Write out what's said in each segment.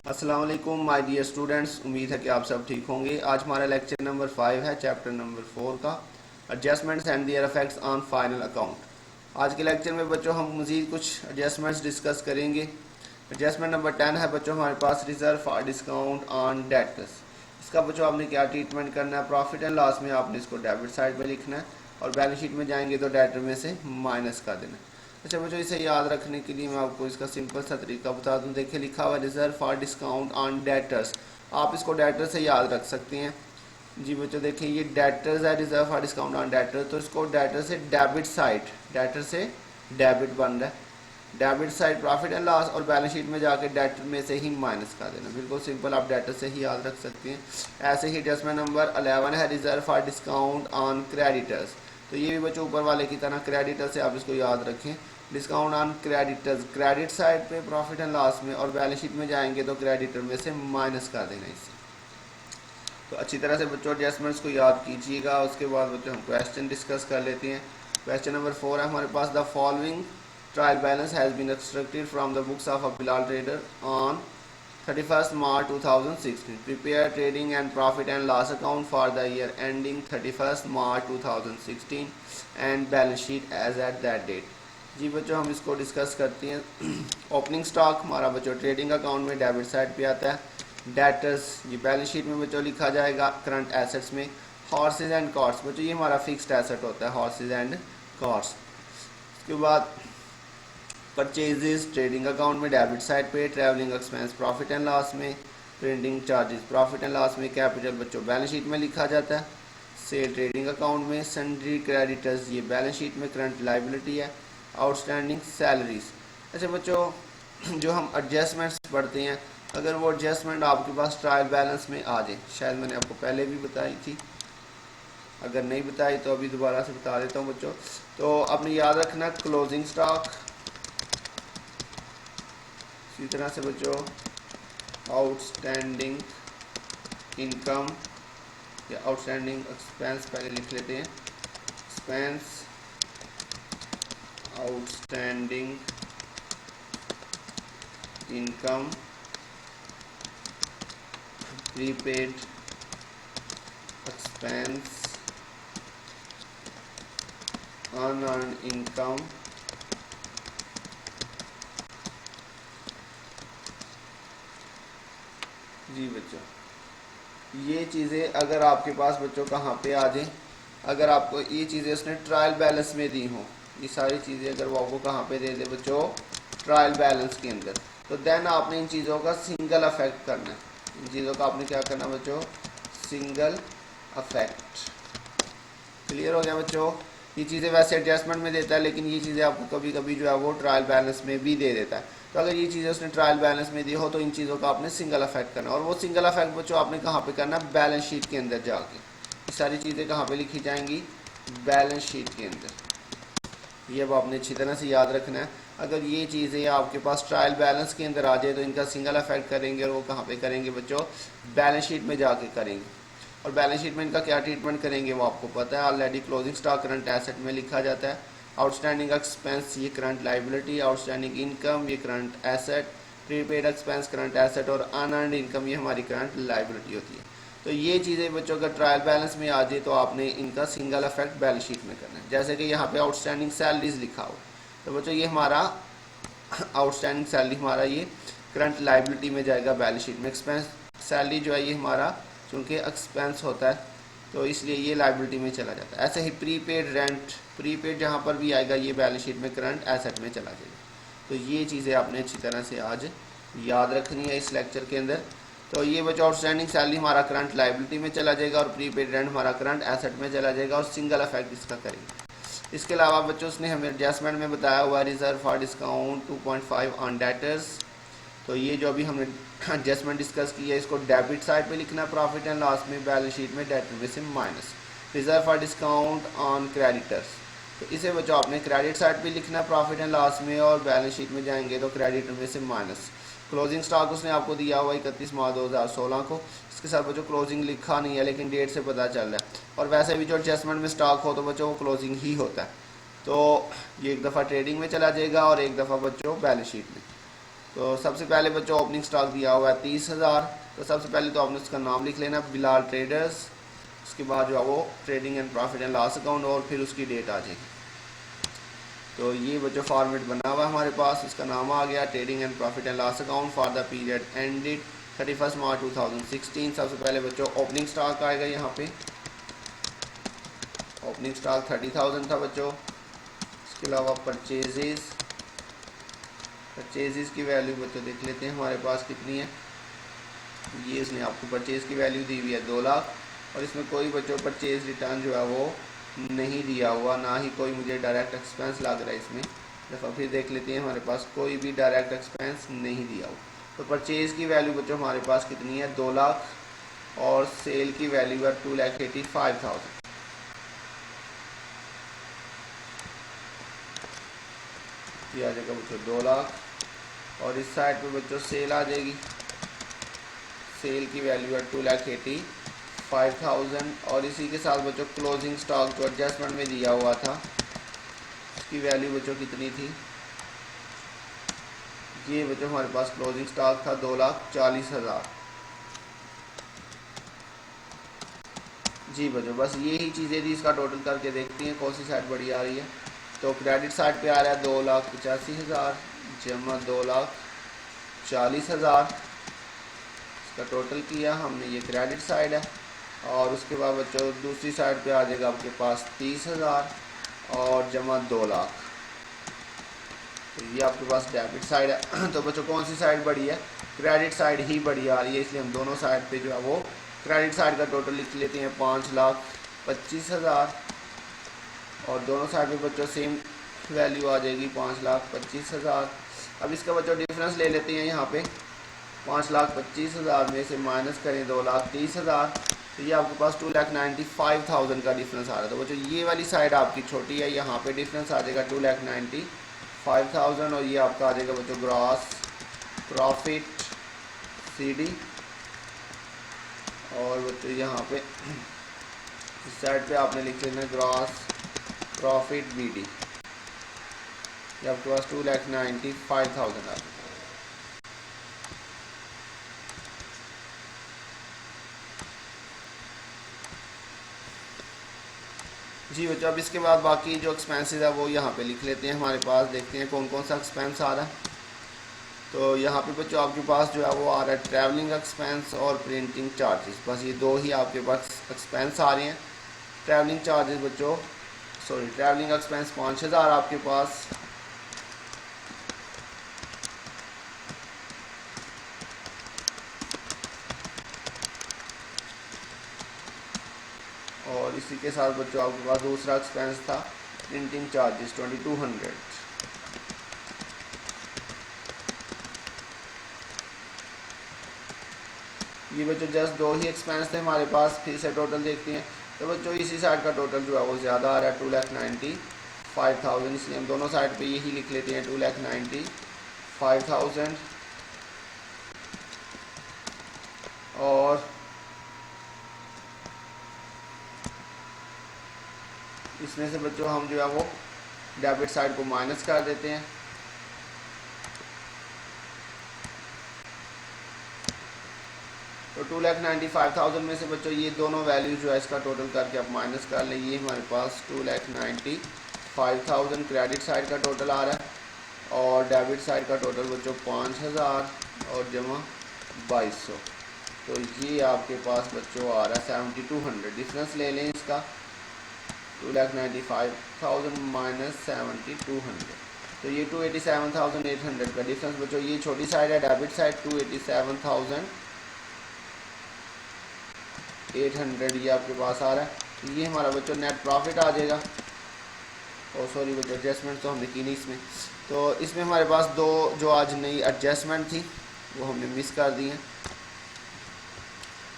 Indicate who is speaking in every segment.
Speaker 1: अस्सलाम वालेकुम my dear students, उम्मीद है कि आप सब ठीक होंगे। आज हमारा लेक्चर नंबर 5 है, चैप्टर नंबर 4 का adjustments and their effects on final account. आज के लेक्चर में बच्चों हम मज़ीद कुछ एडजस्टमेंट्स डिस्कस करेंगे। एडजस्टमेंट नंबर 10 है बच्चों हमारे पास reserve for discount on debtors. इसका बच्चों आपने क्या ट्रीटमेंट करना है, प्रॉफिट एंड लॉस में आपने इसको डेबिट साइड में लिखना है और बैलेंस शीट में जाएंगे तो डेटर में से माइनस कर देना है। अच्छा बच्चों, इसे याद रखने के लिए मैं आपको इसका सिंपल सा तरीका बता दूं। देखिए लिखा हुआ reserve for discount on debtors, आप इसको डेटर से याद रख सकते हैं। जी बच्चों देखिए ये डेटर्स है, reserve for discount on debtor, तो इसको डेटर से डेबिट साइड, डेटर से डेबिट बन रहा है, debit side profit and loss और बैलेंस शीट में जाके डेटर में से ही माइनस कर देना। बिल्कुल सिंपल, आप डेटर से ही याद रख सकते हैं। ऐसे ही एडजस्टमेंट नंबर 11 है reserve for discount on creditors, तो ये भी बच्चों ऊपर वाले की तरह क्रेडिटर से आप इसको याद रखें। Discount on creditors, credit side पे प्रॉफिट एंड लॉस में और बैलेंस शीट में जाएंगे तो क्रेडिटर में से माइनस कर देना इसे। तो अच्छी तरह से बच्चों एडजस्टमेंट्स को याद कीजिएगा। उसके बाद बच्चों हम क्वेश्चन डिस्कस कर लेते हैं। क्वेश्चन नंबर 4 है हमारे पास, the following trial balance has been extracted from the books of a Bilal trader on 31st March 2016. Prepare trading and profit and loss account for the year ending 31st March 2016 and balance sheet as at that date. जी बच्चों हम इसको discuss करते हैं। Opening stock हमारा बच्चों trading account में debit side पे आता है। डेटर्स ये बैलेंस शीट में बच्चों लिखा जाएगा करंट एसेट्स में। हॉर्सेज एंड कार्स बच्चों ये हमारा फिक्स्ड एसेट होता है, हॉर्सेज एंड कार्स। उसके बाद परचेजेस ट्रेडिंग अकाउंट में डेबिट साइड पे, travelling expense profit and loss में, printing charges profit and loss में, कैपिटल बच्चों बैलेंस शीट में लिखा जाता है। सेल ट्रेडिंग अकाउंट में, सन्ड्री क्रेडिटर्स ये बैलेंस शीट में करंट लाइबिलिटी है। Outstanding salaries. अच्छा बच्चों जो हम एडजस्टमेंट्स पढ़ते हैं, अगर वो एडजस्टमेंट आपके पास ट्रायल बैलेंस में आ जाए, शायद मैंने आपको पहले भी बताई थी, अगर नहीं बताई तो अभी दोबारा से बता देता हूँ बच्चों। तो आपने याद रखना क्लोजिंग स्टॉक, इसी तरह से बच्चों आउटस्टैंडिंग इनकम या आउटस्टैंडिंग एक्सपेंस पहले लिख लेते हैं। Expense, outstanding income, prepaid expense, unearned income, जी बच्चों ये चीज़ें अगर आपके पास बच्चों कहाँ पे आ जाएं, अगर आपको ये चीज़ें उसने ट्रायल बैलेंस में दी हों, ये सारी चीज़ें अगर वो आपको कहाँ पे दे दे बच्चों ट्रायल बैलेंस के अंदर, तो देन आपने इन चीज़ों का सिंगल अफेक्ट करना है। इन चीज़ों का आपने क्या करना बच्चों, सिंगल अफेक्ट। क्लियर हो गया बच्चों। ये चीज़ें वैसे एडजस्टमेंट में देता है, लेकिन ये चीज़ें आपको कभी कभी जो है वो ट्रायल बैलेंस में भी दे देता है। तो अगर ये चीज़ें उसने ट्रायल बैलेंस में दी हो तो इन चीज़ों का आपने सिंगल अफेक्ट करना, और वो सिंगल अफेक्ट बच्चों आपने कहाँ पे करना, बैलेंस शीट के अंदर जाके। ये सारी चीज़ें कहाँ पे लिखी जाएंगी, बैलेंस शीट के अंदर। ये अब आपने अच्छी तरह से याद रखना है। अगर ये चीज़ें आपके पास ट्रायल बैलेंस के अंदर आ जाए तो इनका सिंगल अफेक्ट करेंगे, और वो कहाँ पे करेंगे बच्चों, बैलेंस शीट में जाके करेंगे। और बैलेंस शीट में इनका क्या ट्रीटमेंट करेंगे वो आपको पता है already. Closing stock current asset में लिखा जाता है। आउटस्टैंडिंग एक्सपेंस ये करंट लाइबिलिटी, आउटस्टैंडिंग इनकम ये current asset, prepaid expense current asset, और अनअर्न्ड इनकम ये हमारी करंट लाइबिलिटी होती है। तो ये चीज़ें बच्चों अगर ट्रायल बैलेंस में आ जाए तो आपने इनका सिंगल अफेक्ट बैलेंस शीट में करना है। जैसे कि यहाँ पे आउटस्टैंडिंग सैलरीज लिखा हो, तो बच्चों ये हमारा आउटस्टैंडिंग सैलरी हमारा ये करंट लाइबिलिटी में जाएगा बैलेंस शीट में। एक्सपेंस सैलरी जो है ये हमारा चूँकि एक्सपेंस होता है तो इसलिए ये लाइबिलिटी में चला जाता है। ऐसे ही प्रीपेड रेंट, प्रीपेड जहाँ पर भी आएगा ये बैलेंस शीट में करंट एसेट में चला जाएगा। तो ये चीज़ें आपने अच्छी तरह से आज याद रखनी है इस लेक्चर के अंदर। तो ये बच्चों आउटस्टैंडिंग सैलरी हमारा करंट लाइबिलिटी में चला जाएगा और प्रीपेड रेंट हमारा करंट एसेट में चला जाएगा, और सिंगल अफेक्ट इसका करेंगे। इसके अलावा बच्चों उसने हमें एडजस्टमेंट में बताया हुआ reserve for discount 2.5 on debtors. तो ये जो अभी हमने एडजस्टमेंट डिस्कस की है इसको डेबिट साइड पे लिखना है प्रॉफिट एंड लॉस में, बैलेंस शीट में डेटर में से minus. Reserve for discount on creditors, तो इसे बच्चों आपने क्रेडिट साइड पे लिखना है प्रॉफिट एंड लॉस में, और बैलेंस शीट में जाएंगे तो क्रेडिटर में से माइनस। क्लोजिंग स्टॉक उसने आपको दिया हुआ 31 मार्च 2016 को। इसके साथ बच्चों क्लोजिंग लिखा नहीं है लेकिन डेट से पता चल रहा है, और वैसे भी जो एडजस्टमेंट में स्टॉक हो तो बच्चों वो क्लोजिंग ही होता है। तो ये एक दफ़ा ट्रेडिंग में चला जाएगा और एक दफ़ा बच्चों बैलेंस शीट में। तो सबसे पहले बच्चों ओपनिंग स्टॉक दिया हुआ है 30,000। तो सबसे पहले तो आपने उसका नाम लिख लेना बिलाल ट्रेडर्स, उसके बाद जो है वो trading and profit and loss account और फिर उसकी डेट आ जाएगी। तो ये बच्चों फॉर्मेट बना हुआ है हमारे पास, इसका नाम आ गया trading and profit and loss account for the period ended 31 मार्च 2016। सबसे पहले बच्चों ओपनिंग स्टॉक आएगा, यहाँ पे ओपनिंग स्टॉक 30,000 था बच्चों। इसके अलावा परचेजेस की वैल्यू बच्चों देख लेते हैं हमारे पास कितनी है। ये इसने आपको परचेज की वैल्यू दी हुई है 2 लाख, और इसमें कोई बच्चों परचेज रिटर्न जो है वो नहीं दिया हुआ, ना ही कोई मुझे डायरेक्ट एक्सपेंस लग रहा है इसमें। दफ़ा फिर देख लेते हैं, हमारे पास कोई भी डायरेक्ट एक्सपेंस नहीं दिया हुआ। तो परचेज़ की वैल्यू बच्चों हमारे पास कितनी है 2 लाख, और सेल की वैल्यू है 2,85,000। ये आ जाएगा बच्चों 2 लाख, और इस साइड पे बच्चों सेल आ जाएगी। सेल की वैल्यू है 2,85,000, और इसी के साथ बच्चों क्लोजिंग स्टॉक जो एडजस्टमेंट में दिया हुआ था उसकी वैल्यू बच्चों कितनी थी। ये बच्चों हमारे पास क्लोजिंग स्टॉक था 2,40,000। जी बच्चों बस यही चीज़ें थी, इसका टोटल करके देखती हैं कौन सी साइड बड़ी आ रही है। तो क्रेडिट साइड पे आ रहा है 2,85,000 जमा 2,40,000, इसका टोटल किया हमने, ये क्रेडिट साइड है। और उसके बाद बच्चों दूसरी साइड पे आ जाएगा आपके पास 30,000 और जमा 2 लाख। तो ये आपके पास डेबिट साइड है। तो बच्चों कौन सी साइड बड़ी है, क्रेडिट साइड ही बड़ी आ रही है, इसलिए हम दोनों साइड पे जो है वो क्रेडिट साइड का टोटल लिख लेते हैं 5,25,000, और दोनों साइड पे बच्चों सेम वैल्यू आ जाएगी 5,25,000। अब इसका बच्चों डिफरेंस ले लेते हैं, यहाँ पे 5,25,000 में से माइनस करें 2,30,000, तो ये आपके पास 2,95,000 का डिफरेंस आ रहा है। तो बच्चों ये वाली साइड आपकी छोटी है, यहाँ पे डिफरेंस आ जाएगा 2,95,000, और ये आपका आ जाएगा बच्चों ग्रॉस प्रॉफिट CD, और बच्चों यहाँ पे इस साइड पे आपने लिख लेना ग्रॉस प्रॉफिट BD। ये आपके पास 2,95,000 आ जाएगा। जी बच्चों अब इसके बाद बाकी जो एक्सपेंसेस है वो यहाँ पे लिख लेते हैं हमारे पास, देखते हैं कौन कौन सा एक्सपेंस आ रहा है। तो यहाँ पे बच्चों आपके पास जो है वो आ रहा है ट्रैवलिंग एक्सपेंस और प्रिंटिंग चार्जेस, बस ये दो ही आपके पास एक्सपेंस आ रहे हैं। ट्रैवलिंग चार्जेस बच्चों ट्रैवलिंग एक्सपेंस 5,000 आपके पास, और इसी के साथ बच्चों आपके पास दूसरा एक्सपेंस था प्रिंटिंग चार्जेस 2,200। ये बच्चों जस्ट दो ही एक्सपेंस थे हमारे पास, फिर से टोटल देखते हैं। तो बच्चों इसी साइड का टोटल जो है वो ज़्यादा आ रहा है 2,95,000, इसलिए हम दोनों साइड पे यही लिख लेते हैं 2,95,000। और इसमें से बच्चों हम जो है वो डेबिट साइड को माइनस कर देते हैं। तो 2,95,000 में से बच्चों ये दोनों वैल्यू जो है इसका टोटल करके आप माइनस कर लें। ये हमारे पास 2,95,000 क्रेडिट साइड का टोटल आ रहा है, और डेबिट साइड का टोटल बच्चों 5,000 और जमा 2,200। तो ये आपके पास बच्चों आ रहा है 7,200। डिफरेंस ले लें इसका, 2,95,000 माइनस 7,200, तो ये 287,800 का डिफरेंस बच्चों। ये छोटी साइड है डेबिट साइड 287,800 ये आपके पास आ रहा है। ये हमारा बच्चों नेट प्रॉफिट आ जाएगा। और सॉरी बच्चों एडजस्टमेंट तो हमने की नहीं इसमें, तो इसमें हमारे पास दो जो आज नई एडजस्टमेंट थी वो हमने मिस कर दी हैं।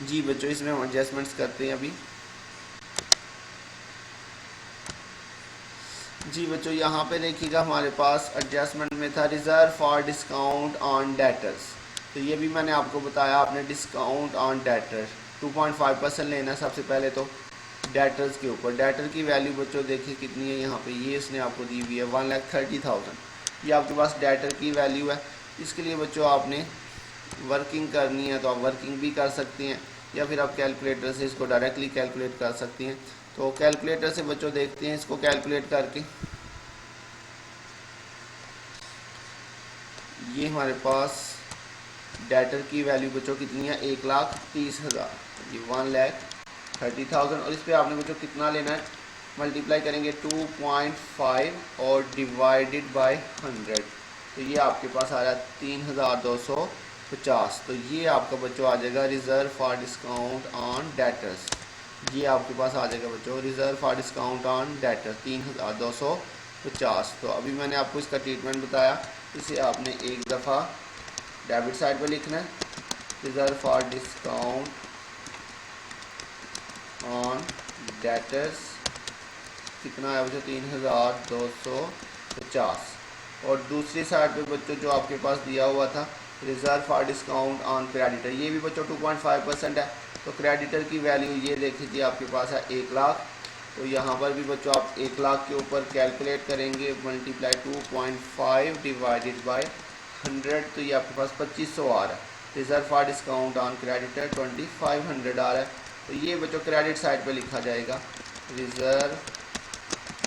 Speaker 1: जी बच्चों इसमें हम एडजस्टमेंट्स करते हैं अभी। जी बच्चों यहाँ पे देखिएगा हमारे पास एडजस्टमेंट में था reserve for discount on debtors. तो ये भी मैंने आपको बताया, आपने डिस्काउंट ऑन डेटर 2.5% लेना सबसे पहले तो डेटर्स के ऊपर। डेटर की वैल्यू बच्चों देखिए कितनी है यहाँ पे, ये इसने आपको दी हुई है 1,30,000। ये आपके पास डेटर की वैल्यू है। इसके लिए बच्चों आपने वर्किंग करनी है तो आप वर्किंग भी कर सकते हैं, या फिर आप कैलकुलेटर से इसको डायरेक्टली कैलकुलेट कर सकते हैं। तो कैलकुलेटर से बच्चों देखते हैं इसको कैलकुलेट करके। ये हमारे पास डेटर की वैल्यू बच्चों कितनी है, 1,30,000, ये 1,30,000। और इस पर आपने बच्चों कितना लेना है, मल्टीप्लाई करेंगे 2.5 और डिवाइडेड बाय 100, तो ये आपके पास आ रहा है 3,250। तो ये आपका बच्चों आ जाएगा reserve for discount on debtors. ये आपके पास आ जाएगा बच्चों reserve for discount on debtor 3,250। तो अभी मैंने आपको इसका ट्रीटमेंट बताया, इसे आपने एक दफ़ा डेबिट साइड पर लिखना है, reserve for discount on debtors कितना है बच्चों, 3,250। और दूसरी साइड पे बच्चों जो आपके पास दिया हुआ था reserve for discount on creditor, ये भी बच्चों 2.5% है। तो क्रेडिटर की वैल्यू ये देख लीजिए आपके पास है 1,00,000। तो यहाँ पर भी बच्चों आप 1,00,000 के ऊपर कैलकुलेट करेंगे, मल्टीप्लाई 2.5 डिवाइडेड बाय 100, तो ये आपके पास 2,500 आ रहा है। Reserve for discount on creditor 2,500 आ रहा है। तो ये बच्चों क्रेडिट साइड पे लिखा जाएगा, reserve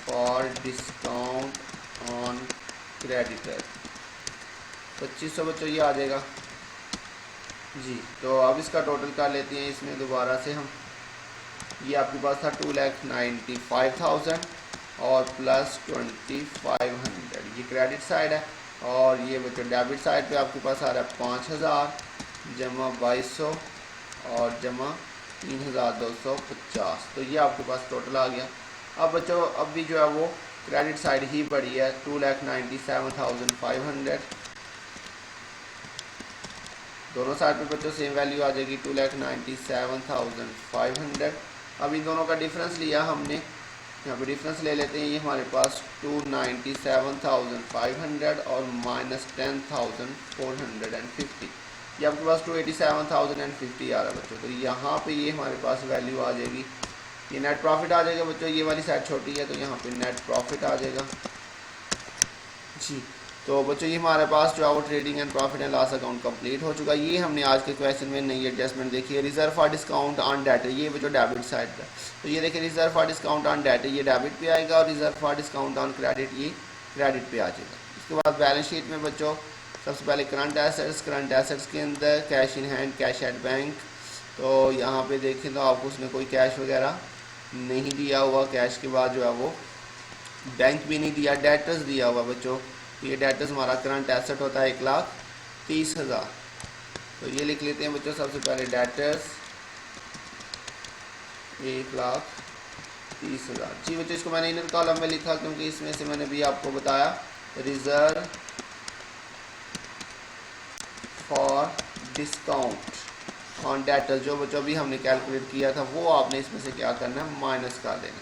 Speaker 1: for discount on creditor 2,500 बच्चों ये आ जाएगा जी। तो अब इसका टोटल कर लेते हैं इसमें दोबारा से हम। ये आपके पास था 2,95,000 और प्लस 2,500, ये क्रेडिट साइड है। और ये बच्चों डेबिट साइड पे आपके पास आ रहा है 5,000 जमा 2,200 और जमा 3,250। तो ये आपके पास टोटल आ गया। अब बच्चों अब भी जो है वो क्रेडिट साइड ही बढ़ी है, 2,97,500। दोनों साइड पे बच्चों सेम वैल्यू आ जाएगी 2,97,500। अब इन दोनों का डिफरेंस लिया हमने, यहाँ पे डिफरेंस ले लेते हैं। ये हमारे पास 297,500 और माइनस 10,450, ये आपके पास 287,050 आ रहा है बच्चों। तो यहाँ पे ये हमारे पास वैल्यू आ जाएगी, ये नेट प्रॉफिट आ जाएगा बच्चों। ये वाली साइड छोटी है तो यहाँ पे नेट प्रॉफिट आ जाएगा जी। तो बच्चों ये हमारे पास जो है वो trading and profit and loss account complete हो चुका है। ये हमने आज के क्वेश्चन में नई एडजस्टमेंट देखी है। Reserve for discount on debtor, ये बच्चों डेबिट साइड है। तो ये देखिए reserve for discount on debtor ये डेबिट पे आएगा, और reserve for discount on credit ये क्रेडिट पे आ जाएगा। उसके बाद बैलेंस शीट में बच्चों सबसे पहले करंट एसेट्स के अंदर cash in hand, cash at bank. तो यहाँ पे देखें तो आपको उसने कोई कैश वगैरह नहीं दिया हुआ, कैश के बाद जो है वो बैंक भी नहीं दिया, डेटर्स दिया हुआ बच्चों। तो ये डेटर्स हमारा करंट एसेट होता है 1,30,000। तो ये लिख लेते हैं बच्चों सबसे पहले डेटर्स 1,30,000 जी बच्चों। इसको मैंने इनर कॉलम में लिखा क्योंकि इसमें से मैंने भी आपको बताया reserve for discount on debtors, जो बच्चों भी हमने कैलकुलेट किया था वो आपने इसमें से क्या करना है, माइनस कर देना।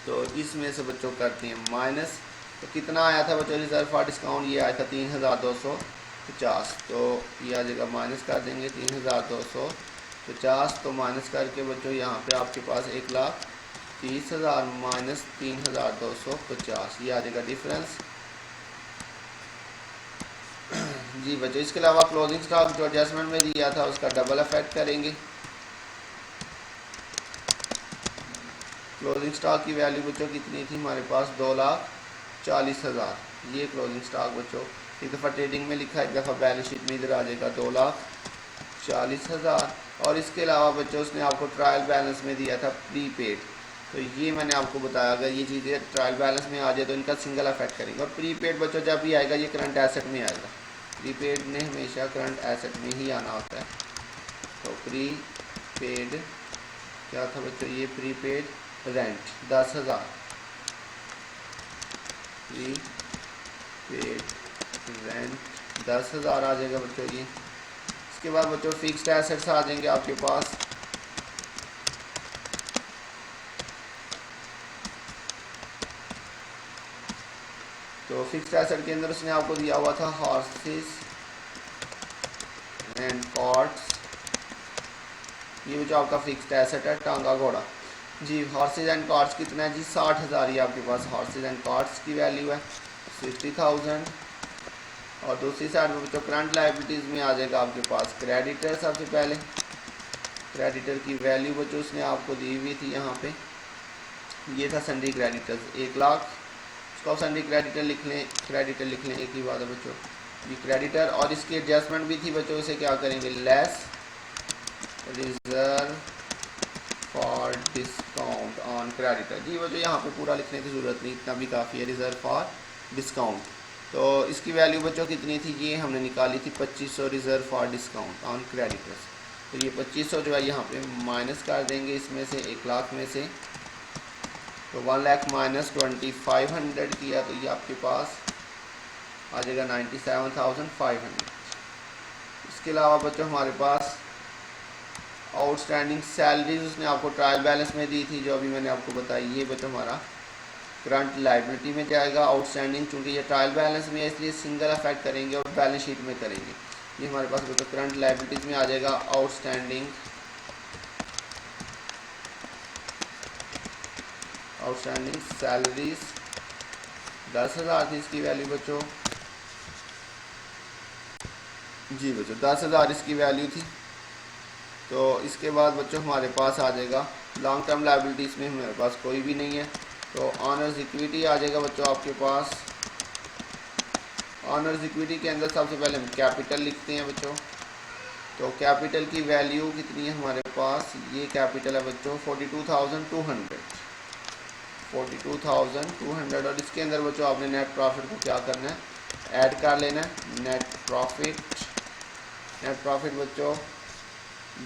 Speaker 1: तो इसमें से बच्चों करते हैं माइनस। तो कितना आया था बच्चों रिजर्व फॉर डिस्काउंट, ये आया था 3,250। तो ये आ जाएगा, माइनस कर देंगे 3,250। तो माइनस करके बच्चों यहाँ पे आपके पास 1,30,000 माइनस 3,250, ये आ जाएगा डिफरेंस जी बच्चों। इसके अलावा क्लोजिंग स्टॉक जो एडजस्टमेंट में दिया था उसका डबल इफेक्ट करेंगे। क्लोजिंग स्टॉक की वैल्यू बच्चों कितनी थी हमारे पास, 2,40,000। ये क्लोजिंग स्टॉक बच्चों एक दफ़ा ट्रेडिंग में लिखा, एक दफ़ा बैलेंस शीट में इधर आ जाएगा 2,40,000। और इसके अलावा बच्चों उसने आपको ट्रायल बैलेंस में दिया था प्रीपेड। तो ये मैंने आपको बताया अगर ये चीज़ें ट्रायल बैलेंस में आ जाए तो इनका सिंगल इफेक्ट करेंगे। और प्रीपेड बच्चों जब भी आएगा ये करंट एसेट में आएगा, प्रीपेड ने हमेशा करंट एसेट में ही आना होता है। तो प्रीपेड क्या था बच्चों, ये प्रीपेड रेंट 10,000, प्रीपेड रेंट 10,000 आ जाएगा बच्चों ये। इसके बाद बच्चों फिक्स्ड एसेट्स आ जाएंगे आपके पास। तो फिक्स्ड एसेट के अंदर उसने आपको दिया हुआ था हॉर्सेस एंड कार्ट्स, ये बच्चों आपका फिक्स्ड एसेट है, टांगा घोड़ा जी। हॉर्सेज एंड कार्ट्स कितना है जी, 60,000। ये आपके पास हॉर्सेज एंड कार्ट्स की वैल्यू है 60,000। और दूसरी साइड में बच्चों करंट लायबिलिटीज़ में आ जाएगा आपके पास क्रेडिटर। सबसे पहले क्रेडिटर की वैल्यू बच्चों उसने आपको दी हुई थी यहाँ पे, ये था सन्डी क्रेडिटर्स 1 लाख, उसको आप सन्डी क्रेडिटर लिख लें, क्रेडिटर लिख लें, एक ही बात है बच्चों, ये क्रेडिटर। और इसकी एडजस्टमेंट भी थी बच्चों, इसे क्या करेंगे less reserve for discount on creditor. जी बच्चों यहाँ पे पूरा लिखने की ज़रूरत नहीं, इतना भी काफ़ी है, रिजर्व फॉर डिस्काउंट। तो इसकी वैल्यू बच्चों कितनी थी, ये हमने निकाली थी 2500 reserve for discount on creditors. तो ये 2500 जो है यहाँ पे माइनस कर देंगे इसमें से 1 लाख में से, तो 1 लाख माइनस 2500 किया तो ये आपके पास आ जाएगा 97,500। इसके अलावा बच्चों हमारे पास आउटस्टैंडिंग सैलरीज उसने आपको ट्रायल बैलेंस में दी थी, जो अभी मैंने आपको बताई, ये बच्चों हमारा करंट लायबिलिटी में जाएगा। आउटस्टैंडिंग चूँकि ये ट्रायल बैलेंस में है इसलिए सिंगल अफेक्ट करेंगे और बैलेंस शीट में करेंगे। ये हमारे पास बच्चों करंट लायबिलिटीज़ में आ जाएगा आउटस्टैंडिंग सैलरीज 10,000 थी इसकी वैल्यू बच्चों। जी बच्चों 10,000 इसकी वैल्यू थी। तो इसके बाद बच्चों हमारे पास आ जाएगा लॉन्ग टर्म लायबिलिटीज़ में हमारे पास कोई भी नहीं है, तो ऑनर्स इक्विटी आ जाएगा बच्चों आपके पास। ऑनर्स इक्विटी के अंदर सबसे पहले हम कैपिटल लिखते हैं बच्चों, तो कैपिटल की वैल्यू कितनी है हमारे पास, ये कैपिटल है बच्चों 42,200 और इसके अंदर बच्चों आपने नेट प्रॉफिट को क्या करना है, ऐड कर लेना है। नेट प्रॉफिट बच्चों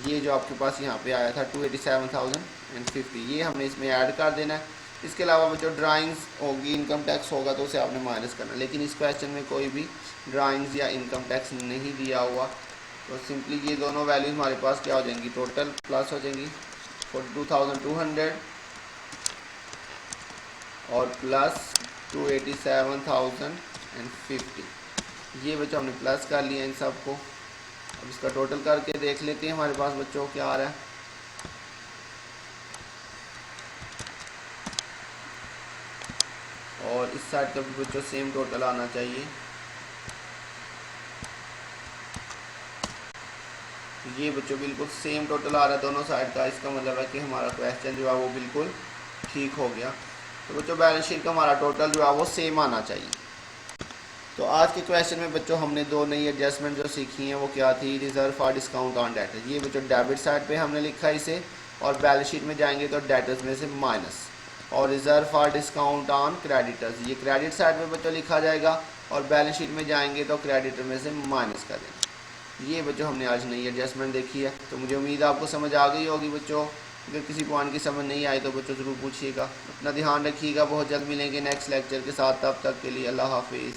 Speaker 1: ये जो आपके पास यहाँ पे आया था 287,050, ये हमने इसमें ऐड कर देना है। इसके अलावा बच्चों ड्राइंग्स होगी, इनकम टैक्स होगा तो उसे आपने माइनस करना है, लेकिन इस क्वेश्चन में कोई भी ड्राइंग्स या इनकम टैक्स नहीं दिया हुआ, तो सिंपली ये दोनों वैल्यूज हमारे पास क्या हो जाएंगी, टोटल प्लस हो जाएंगी 42,200 और प्लस 287,050। ये बच्चों हमने प्लस कर लिया इन सब को। अब इसका टोटल करके देख लेते हैं हमारे पास बच्चों क्या आ रहा है। और इस साइड का भी बच्चों सेम टोटल आना चाहिए। ये बच्चों बिल्कुल सेम टोटल आ रहा है दोनों साइड का, इसका मतलब है कि हमारा क्वेश्चन जो है वो बिल्कुल ठीक हो गया। तो बच्चों बैलेंस शीट का हमारा टोटल जो है वो सेम आना चाहिए। तो आज के क्वेश्चन में बच्चों हमने दो नई एडजस्टमेंट जो सीखी हैं वो क्या थी, reserve for discount on debtors, ये बच्चों डेबिट साइड पे हमने लिखा इसे, और बैलेंस शीट में जाएंगे तो डेटर्स में से माइनस, और reserve for discount on creditors ये क्रेडिट साइड पे बच्चों लिखा जाएगा, और बैलेंस शीट में जाएंगे तो क्रेडिटर में से माइनस कर देंगे। ये बच्चों हमने आज नई एडजस्टमेंट देखी है। तो मुझे उम्मीद है आपको समझ आ गई होगी बच्चों। अगर किसी पॉइंट की समझ नहीं आई तो बच्चों ज़रूर पूछिएगा। अपना ध्यान रखिएगा, बहुत जल्द मिलेंगे नेक्स्ट लेक्चर के साथ, तब तक के लिए अल्लाह हाफिज़।